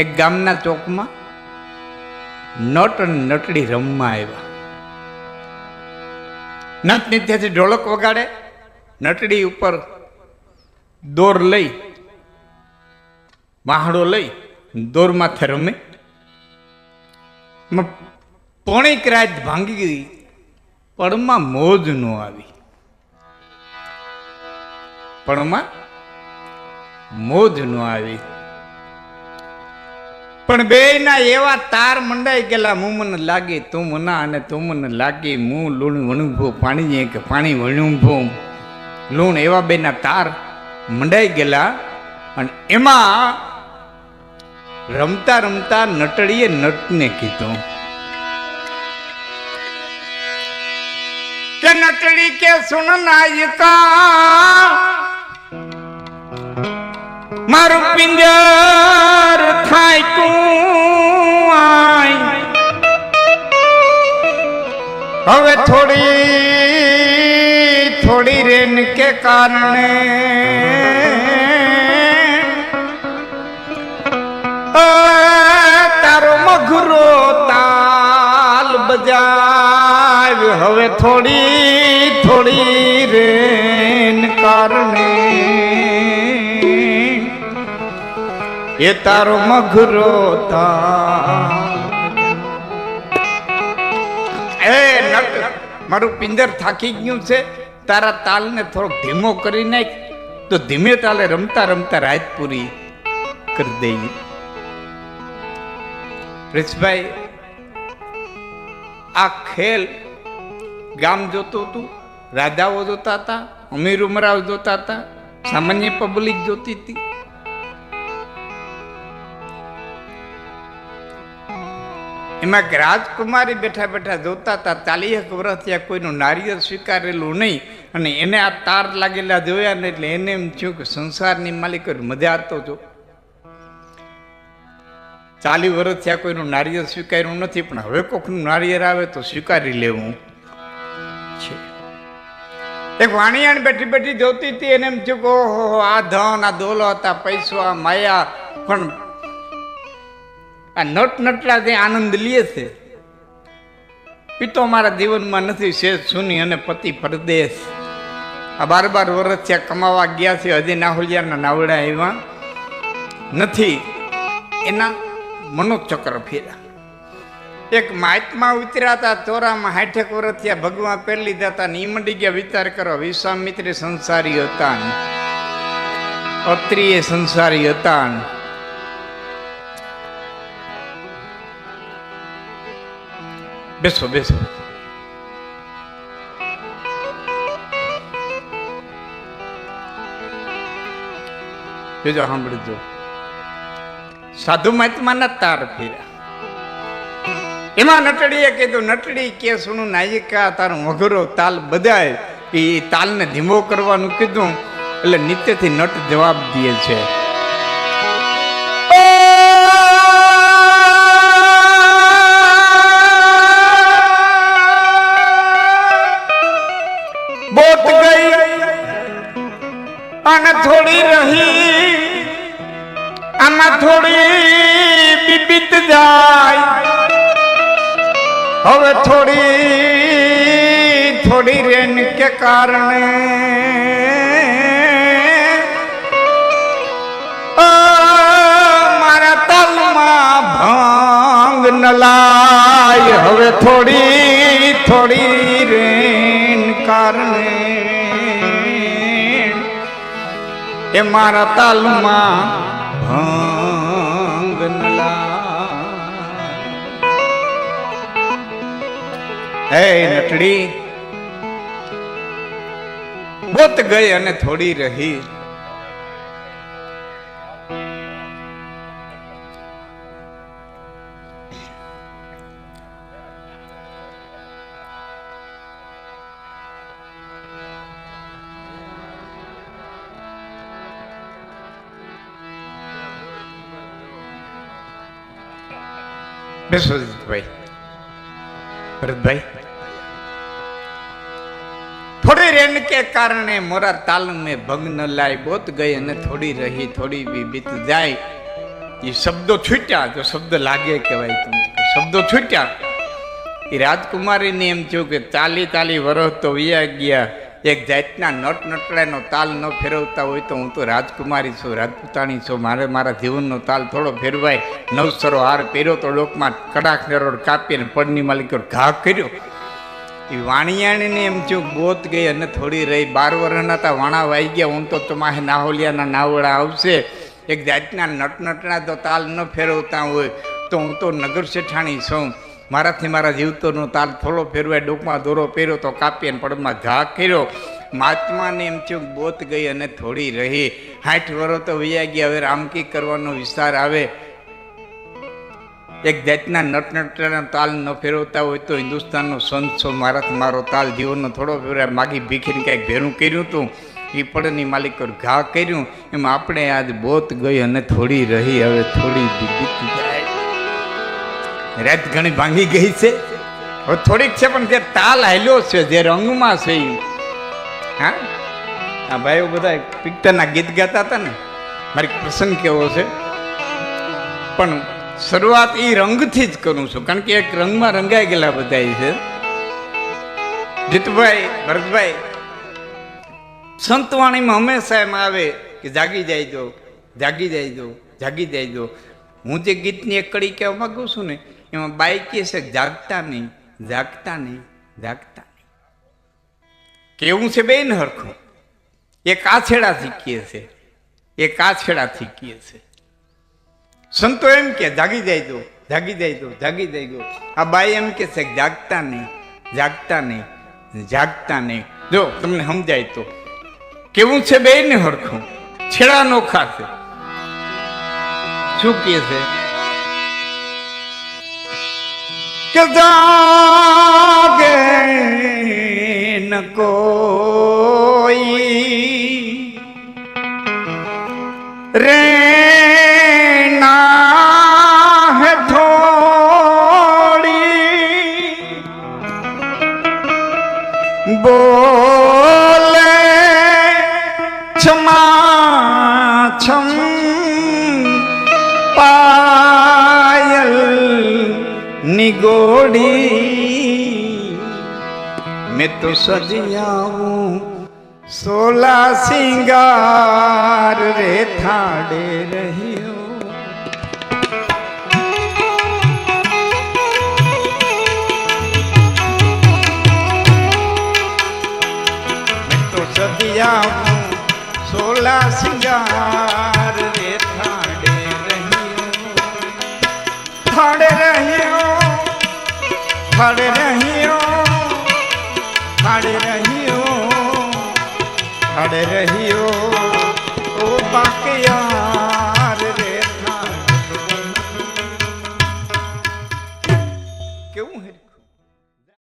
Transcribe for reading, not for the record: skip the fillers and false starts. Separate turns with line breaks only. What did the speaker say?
એક ગામના ચોકમાં નટ અને નટડી રમવા આવ્યા. નટની ત્યાંથી ઢોલક વગાડે, નટડી ઉપર દોર લઈ, વાહડો લઈ દોર માથે રમે. પોણીક રાત ભાંગી ગઈ, પણમાં મોજ ન આવી. પણમાં મોજ ન આવી. પણ બે ના એવા તાર મંડાઈ ગયેલા, હું મને લાગે તું મના અને તું મને લાગે હું લૂણ વણુભો પાણી કે પાણી વણુભો લૂણ, એવા બે ના તાર મંડાઈ ગયેલા. અને એમાં રમતા રમતા નટડીએ નટને કીધું કે નટડી કે સુન નાયકા, મારું પિંજર થાય તું, હવે થોડી થોડી રેન કે કારણે તારો મઘરો તાલ બજાવ, હવે થોડી થોડી રેન કારણે એ તારો મઘરો તાલ. એ નટ, મારું પિંજર થાકી ગયું છે, તારા તાલને થોડોક ધીમો કરી નાખ તો ધીમે તાલે રમતા રમતા રાત પૂરી કરી દઈએ. રીછભાઈ, આ ખેલ ગામ જોતું હતું, રાજાઓ જોતા હતા, અમીર ઉમરાવ જોતા હતા, સામાન્ય પબ્લિક જોતી હતી. એમાં રાજકુમારી બેઠા બેઠા જોતા હતા. 40 વર્ષ ત્યાં કોઈનું નારિયેળ સ્વીકારેલું નહીં, અને એને આ તાર લાગેલા જોયા ને એટલે એને એમ થયું કે સંસારની માલિક મજા તો જો. 40 વર્ષ થયા કોઈનું નારિયેળ સ્વીકાર્યું નથી, પણ હવે કોઈનું નારિયેળ આવે તો સ્વીકારી લેવું છે. એક વાણિયાણ બેઠી બેઠી જોતી હતી, એને એમ થયું કે ઓહો, આ ધન, આ દોલત, આ પૈસો, આ માયા, પણ આ નટ નટલા જે આનંદ લે છે એ તો મારા જીવનમાં નથી. શેષ સુની અને પતિ પરદેશ, આ 12 વર્ષ થયા કમાવા ગયા છે, હજી નાહુલિયાના નાવડા આવ્યા નથી. એના મનોચક્ર ફેર્યા. એક મહાત્મા ઉતર્યા હતા ચોરામાં, 60 વર્ષ થયા ભગવાન પહેરી લીધા હતા ને એ મંડી ગયા વિચાર કરો. વિશ્વામિત્ર સંસારી હતા, અત્રિય સંસારી હતા. બેસો બેસો. જોજો, સાંભળજો. સાધુ મહાત્માના તાર ફેર્યા. એમાં નટડીએ કીધું, નટડી કે સુનું નાયિકા, તારો મઘરો તાલ બધાય, એ તાલને ધીમો કરવાનું કીધું. એટલે નિત્યથી નટ જવાબ દે છે, બોત ગઈ અને થોડી રહી, આમાં થોડી બીબીત જાય, હવે થોડી થોડી રેન કે કારણે મારા તાલમાં ભાંગ ન લાય, હવે થોડી થોડી રેન કારણે એ મારા તાલમાં ભાંગ ન લાય. હે નટડી, બોત ગઈ અને થોડી રહી. બેસો ભાઈ, ભરતભાઈ. થોડી રેન કે કારણે મોરા તાલ में ભંગ ન લાય, બોત ગઈ અને થોડી રહી, થોડી भी बीत જાય. એ શબ્દો છૂટ્યા, જો શબ્દ લાગે કહેવાય તમને, શબ્દો છૂટ્યા. એ રાજકુમારીને એમ થયું કે 40 વર્ષ તો વયા ગયા, એક જાતના નટનટડાનો તાલ ન ફેરવતા હોય તો હું તો રાજકુમારી છું, રાજપૂતાણી છું, મારે મારા જીવનનો તાલ થોડો ફેરવાય. નવસરો હાર પહેર્યો તો લોકમાં કડાક નરોડ કાપીને પડની માલિકો ઘા કર્યો. એ વાણિયાણીને એમ થયું ગોત ગઈ અને થોડી રહી. 12 વર્ષના હતા, વાણા વાઈ ગયા, હું તો તમારે નાહોલિયાના નાવડા આવશે. એક જાતના નટનટડા તો તાલ ન ફેરવતા હોય તો હું તો નગર શેઠાણી છું, મારાથી મારા જીવતોનો તાલ થોડો ફેરવાય. ડોકમાં દોરો પહેર્યો તો કાપી અને પડમાં ઘા કર્યો. મહાત્માને એમ થયું બોત ગઈ અને થોડી રહી. 60 વર્ષ તો વયા ગયા, હવે રામકી કરવાનો વિસ્તાર આવે. એક જાતના નટનટડાનો તાલ ન ફેરવતા હોય તો હિન્દુસ્તાનનો સંત છો, મારાથી મારો તાલ જીવનનો થોડો ફેરવાય. માગી ભીખીને કાંઈક ભેરું કર્યું હતું, એ પડની માલિક ઘા કર્યું. એમ આપણે આજ બોત ગઈ અને થોડી રહી, હવે થોડી બીતી જાય. રાત ઘણી ભાંગી ગઈ છે, હવે થોડીક છે, પણ જે તાલ હાલ્યો છે, જે રંગમાં છે. હા, આ ભાઈઓ બધા પિક્ચરના ગીત ગાતા હતા ને, મારી પ્રસંગ કેવો છે, પણ શરૂઆત એ રંગથી જ કરું છું, કારણ કે એક રંગમાં રંગાઈ ગયેલા બધા છે. જીતુભાઈ, ભરતભાઈ, સંતવાણીમાં હંમેશા એમ આવે કે જાગી જાય દો, જાગી જાય દો, જાગી જાય દો. હું જે ગીતની એક કડી કહેવા માંગુ છું ને, એમાં બાઈ કહે છે જાગતા નહીં, જાગતા નહીં, જાગતા નહીં. કેવું છે બેન હરખું? એક આ છેડાથી કહે છે, એક આ છેડાથી કહે છે. સંતો એમ કે જાગી જાય દો, જાગી જાય દો, જાગી જાય દો. આ બાઈ એમ કે છે જાગતા નહીં, જાગતા નહીં, જાગતા નહીં. જો તમને સમજાય તો કેવું છે બેન હરખું? છેડા નોખા છે. શું કહે છે કે જાગે ન કોઈ રે ના હે થોડી બોલે क्षमा छम पायल निगोड़ी मैं तो सजियाऊं 16 सिंगार रे थाड़े रहियो मैं तो सजियाऊं 16 सिंगार रे थाड़े रहियो, थाड़े रहियो, थाड़े रहियो, थाड़े रहियो, थाड़े रहियो.